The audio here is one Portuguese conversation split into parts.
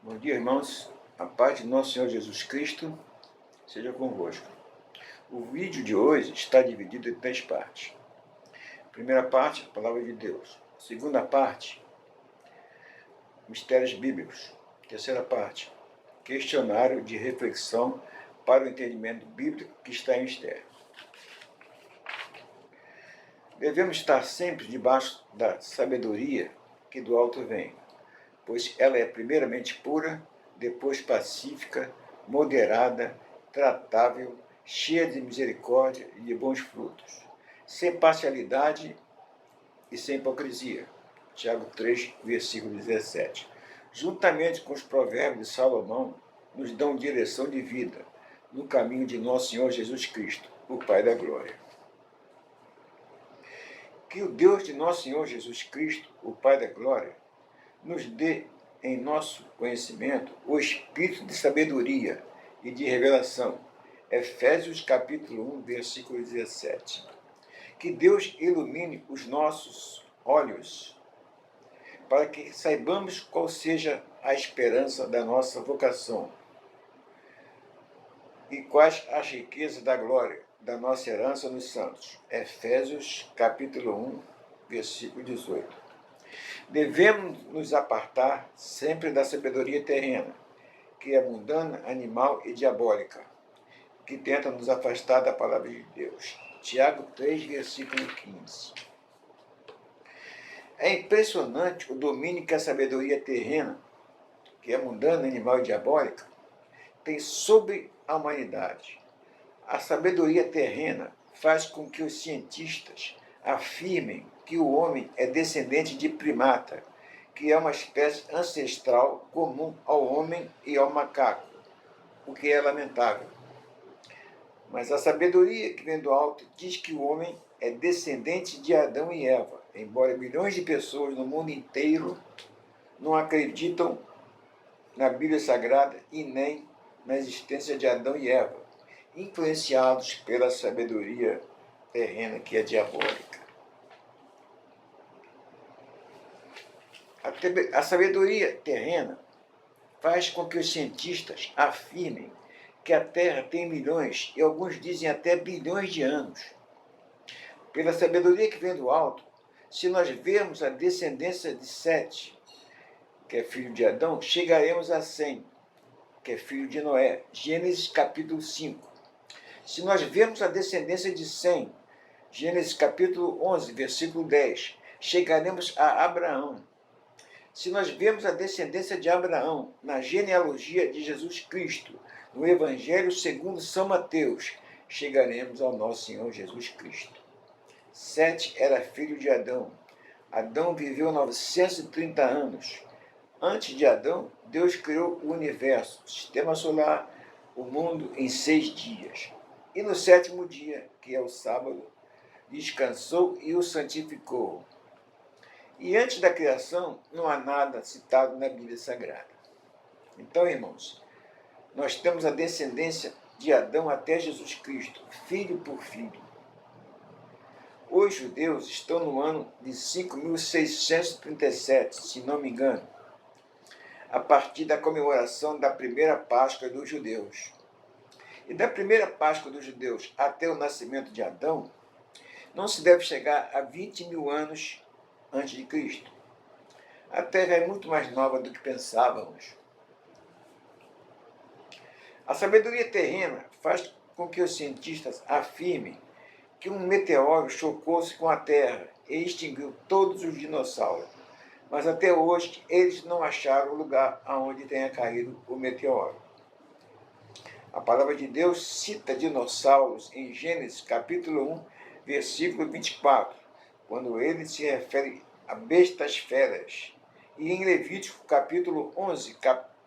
Bom dia, irmãos. A paz de nosso Senhor Jesus Cristo seja convosco. O vídeo de hoje está dividido em 3 partes. Primeira parte, a palavra de Deus. Segunda parte, mistérios bíblicos. Terceira parte, questionário de reflexão para o entendimento bíblico que está em mistério. Devemos estar sempre debaixo da sabedoria que do alto vem, pois ela é primeiramente pura, depois pacífica, moderada, tratável, cheia de misericórdia e de bons frutos, sem parcialidade e sem hipocrisia. Tiago 3, versículo 17. Juntamente com os provérbios de Salomão, nos dão direção de vida no caminho de nosso Senhor Jesus Cristo, o Pai da glória. Que o Deus de nosso Senhor Jesus Cristo, o Pai da glória, nos dê em nosso conhecimento o espírito de sabedoria e de revelação. Efésios capítulo 1, versículo 17. Que Deus ilumine os nossos olhos para que saibamos qual seja a esperança da nossa vocação e quais as riquezas da glória da nossa herança nos santos. Efésios capítulo 1, versículo 18. Devemos nos apartar sempre da sabedoria terrena, que é mundana, animal e diabólica, que tenta nos afastar da palavra de Deus. Tiago 3, versículo 15. É impressionante o domínio que a sabedoria terrena, que é mundana, animal e diabólica, tem sobre a humanidade. A sabedoria terrena faz com que os cientistas afirmem que o homem é descendente de primata, que é uma espécie ancestral comum ao homem e ao macaco, o que é lamentável. Mas a sabedoria que vem do alto diz que o homem é descendente de Adão e Eva, embora milhões de pessoas no mundo inteiro não acreditam na Bíblia Sagrada e nem na existência de Adão e Eva, influenciados pela sabedoria terrena que é diabólica. A sabedoria terrena faz com que os cientistas afirmem que a Terra tem milhões e alguns dizem até bilhões de anos. Pela sabedoria que vem do alto, se nós vermos a descendência de Sete, que é filho de Adão, chegaremos a 100, que é filho de Noé. Gênesis capítulo 5. Se nós vermos a descendência de Sem, Gênesis capítulo 11, versículo 10, chegaremos a Abraão. Se nós vemos a descendência de Abraão na genealogia de Jesus Cristo, no Evangelho segundo São Mateus, chegaremos ao nosso Senhor Jesus Cristo. Sete era filho de Adão. Adão viveu 930 anos. Antes de Adão, Deus criou o universo, o sistema solar, o mundo em 6 dias. E no 7º dia, que é o sábado, descansou e o santificou. E antes da criação, não há nada citado na Bíblia Sagrada. Então, irmãos, nós temos a descendência de Adão até Jesus Cristo, filho por filho. Os judeus estão no ano de 5.637, se não me engano, a partir da comemoração da primeira Páscoa dos judeus. E da primeira Páscoa dos judeus até o nascimento de Adão, não se deve chegar a 20.000 anos antes de Cristo. A Terra é muito mais nova do que pensávamos. A sabedoria terrena faz com que os cientistas afirmem que um meteoro chocou-se com a Terra e extinguiu todos os dinossauros. Mas até hoje eles não acharam o lugar aonde tenha caído o meteoro. A palavra de Deus cita dinossauros em Gênesis capítulo 1, versículo 24, quando ele se refere a bestas feras. E em Levítico capítulo 11,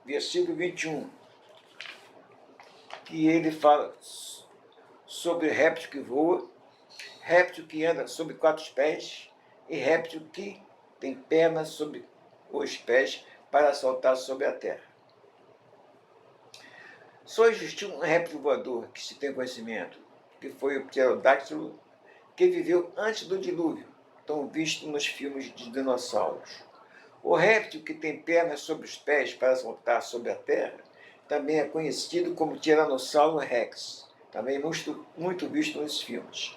versículo 21, que ele fala sobre réptil que voa, réptil que anda sobre 4 pés e réptil que tem pernas sobre os pés para saltar sobre a terra. Só existiu um réptil voador que se tem conhecimento, que foi o pterodáctilo, que viveu antes do dilúvio, tão visto nos filmes de dinossauros. O réptil que tem pernas sobre os pés para saltar sobre a terra também é conhecido como Tiranossauro Rex, também muito visto nos filmes.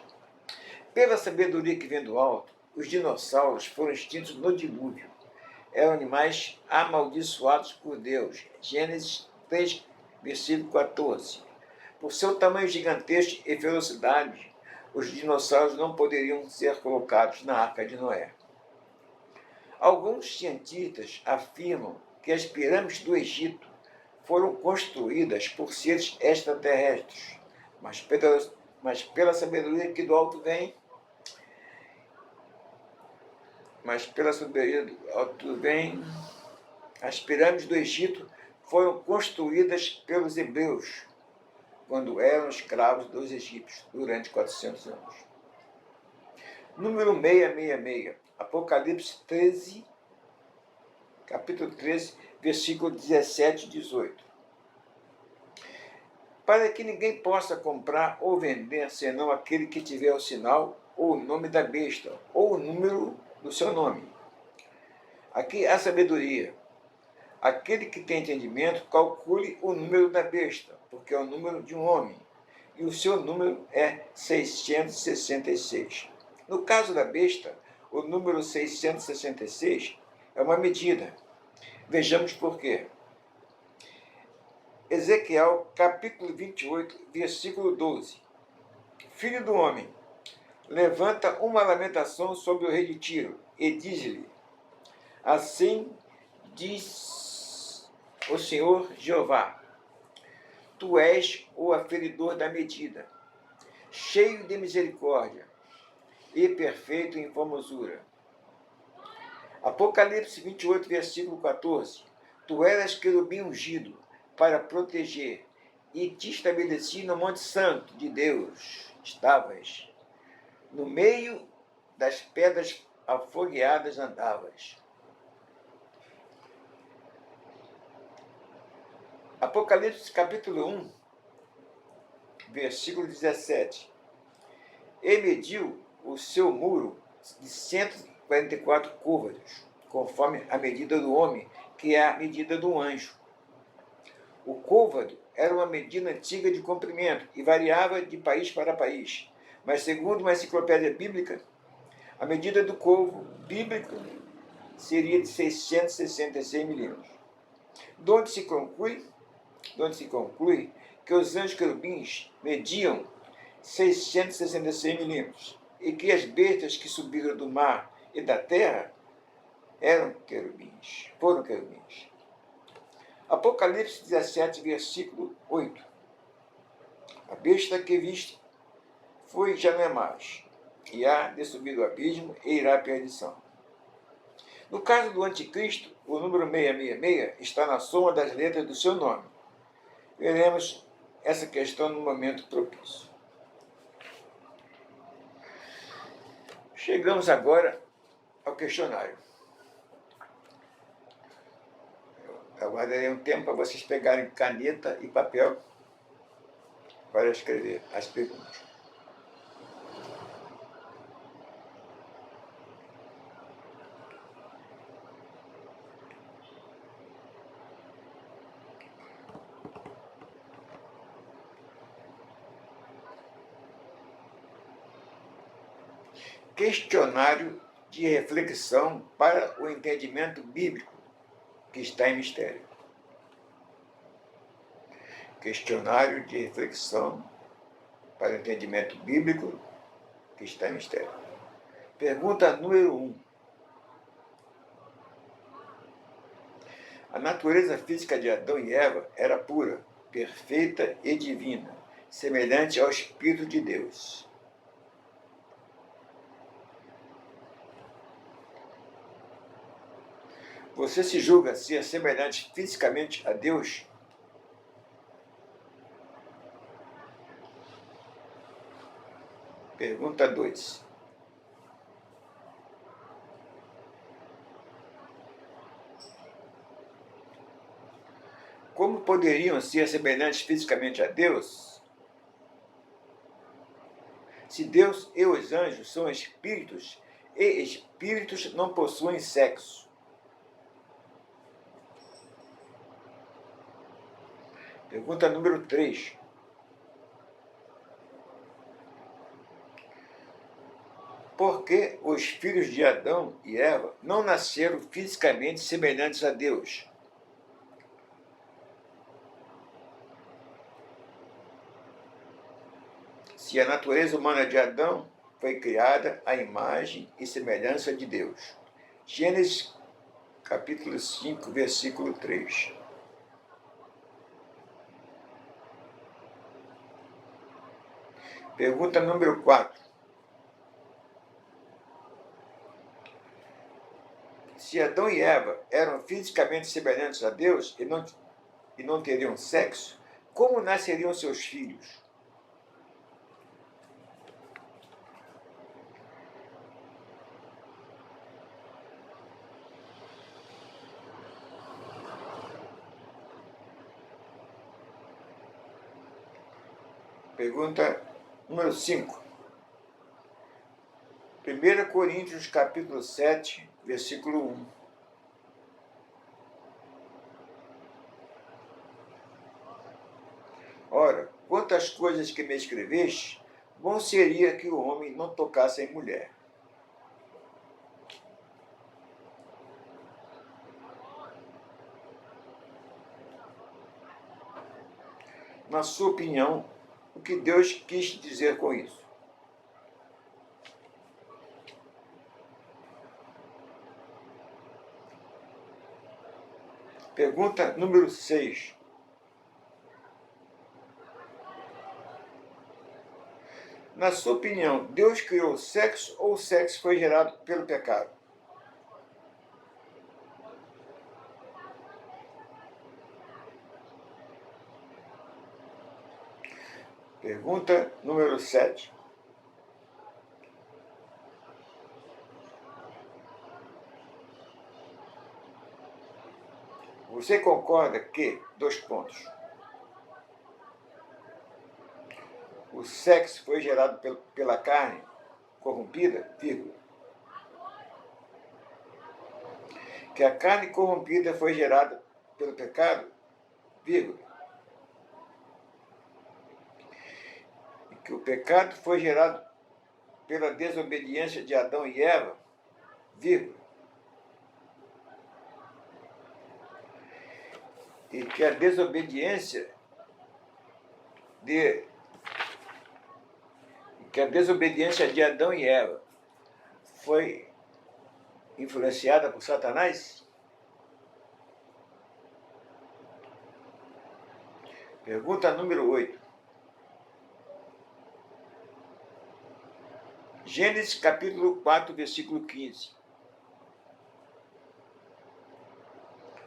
Pela sabedoria que vem do alto, os dinossauros foram extintos no dilúvio. Eram animais amaldiçoados por Deus. Gênesis 3, versículo 14. Por seu tamanho gigantesco e velocidade, os dinossauros não poderiam ser colocados na Arca de Noé. Alguns cientistas afirmam que as pirâmides do Egito foram construídas por seres extraterrestres, mas pela sabedoria que do alto vem, as pirâmides do Egito foram construídas pelos hebreus, quando eram escravos dos egípcios, durante 400 anos. Número 666, Apocalipse 13, capítulo 13, versículo 17 e 18. Para que ninguém possa comprar ou vender, senão aquele que tiver o sinal ou o nome da besta, ou o número do seu nome. Aqui há sabedoria. Aquele que tem entendimento, calcule o número da besta, porque é o número de um homem, e o seu número é 666. No caso da besta, o número 666 é uma medida. Vejamos por quê. Ezequiel, capítulo 28, versículo 12. Filho do homem, levanta uma lamentação sobre o rei de Tiro, e diz-lhe: assim diz o Senhor Jeová, tu és o aferidor da medida, cheio de misericórdia e perfeito em formosura. Apocalipse 28, versículo 14. Tu eras querubim ungido para proteger, e te estabeleci no monte santo de Deus. Estavas no meio das pedras afogueadas, andavas. Apocalipse capítulo 1, versículo 17. E mediu o seu muro de 144 côvados, conforme a medida do homem, que é a medida do anjo. O côvado era uma medida antiga de comprimento e variava de país para país. Mas, segundo uma enciclopédia bíblica, a medida do côvado bíblico seria de 666 milímetros. De onde se conclui que os anjos querubins mediam 666 milímetros e que as bestas que subiram do mar e da terra foram querubins. Apocalipse 17, versículo 8. A besta que viste foi e já não é mais, e há de subir do abismo e irá à perdição. No caso do anticristo, o número 666 está na soma das letras do seu nome. Veremos essa questão no momento propício. Chegamos agora ao questionário. Eu aguardarei um tempo para vocês pegarem caneta e papel para escrever as perguntas. Questionário de reflexão para o entendimento bíblico que está em mistério. Questionário de reflexão para o entendimento bíblico que está em mistério. Pergunta número 1. A natureza física de Adão e Eva era pura, perfeita e divina, semelhante ao Espírito de Deus. Você se julga ser semelhante fisicamente a Deus? Pergunta 2. Como poderiam ser semelhantes fisicamente a Deus? Se Deus e os anjos são espíritos, e espíritos não possuem sexo. Pergunta número 3. Por que os filhos de Adão e Eva não nasceram fisicamente semelhantes a Deus? Se a natureza humana de Adão foi criada à imagem e semelhança de Deus. Gênesis capítulo 5, versículo 3. Pergunta número 4. Se Adão e Eva eram fisicamente semelhantes a Deus e não teriam sexo, como nasceriam seus filhos? Pergunta número 5. 1 Coríntios capítulo 7, versículo 1. Ora, quantas coisas que me escreveste, bom seria que o homem não tocasse em mulher. Na sua opinião, o que Deus quis dizer com isso? Pergunta número 6. Na sua opinião, Deus criou o sexo ou o sexo foi gerado pelo pecado? Pergunta número 7. Você concorda que, o sexo foi gerado pela carne corrompida, vírgula. Que a carne corrompida foi gerada pelo pecado, vírgula. E que o pecado foi gerado pela desobediência de Adão e Eva, vírgula. E que a desobediência de Adão e Eva foi influenciada por Satanás? Pergunta número 8. Gênesis capítulo 4, versículo 15.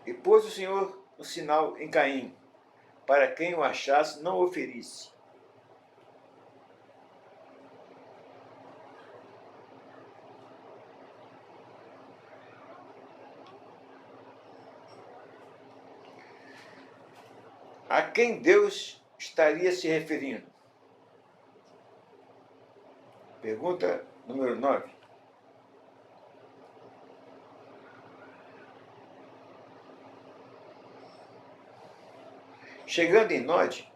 E pôs o Senhor um sinal em Caim, para quem o achasse não o ferisse. A quem Deus estaria se referindo? Pergunta número 9. Chegando em Nod,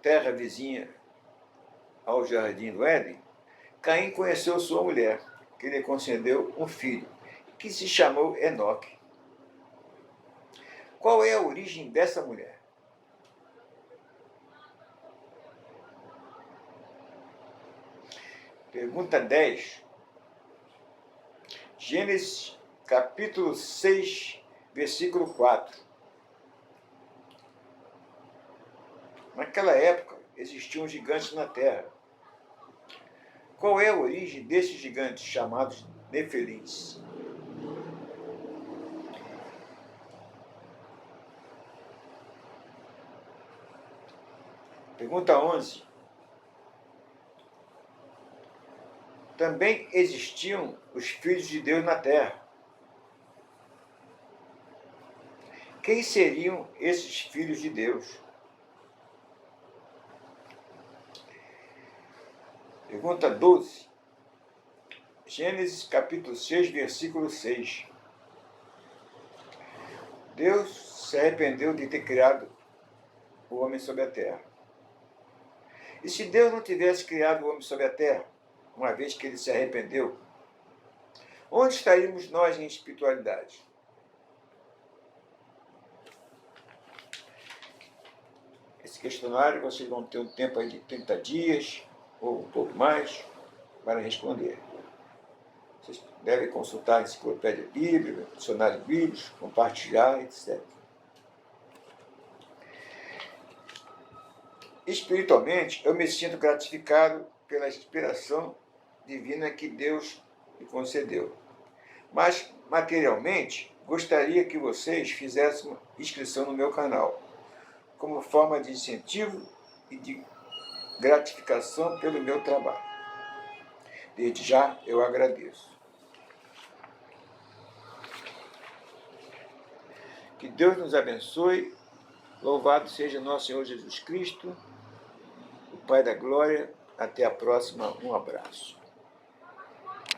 terra vizinha ao jardim do Éden, Caim conheceu sua mulher, que lhe concedeu um filho, que se chamou Enoque. Qual é a origem dessa mulher? Pergunta 10. Gênesis capítulo 6, versículo 4. Naquela época, existiam gigantes na terra. Qual é a origem desses gigantes chamados Nefelins? Pergunta 11. Também existiam os filhos de Deus na terra. Quem seriam esses filhos de Deus? Pergunta 12. Gênesis capítulo 6, versículo 6. Deus se arrependeu de ter criado o homem sobre a terra. E se Deus não tivesse criado o homem sobre a terra, uma vez que ele se arrependeu, onde estaríamos nós em espiritualidade? Esse questionário vocês vão ter um tempo aí de 30 dias, ou um pouco mais, para responder. Vocês devem consultar a enciclopédia bíblica, dicionário bíblico, compartilhar, etc. Espiritualmente, eu me sinto gratificado pela inspiração divina que Deus me concedeu. Mas, materialmente, gostaria que vocês fizessem uma inscrição no meu canal, como forma de incentivo e de gratificação pelo meu trabalho. Desde já, eu agradeço. Que Deus nos abençoe. Louvado seja nosso Senhor Jesus Cristo, o Pai da Glória. Até a próxima. Um abraço.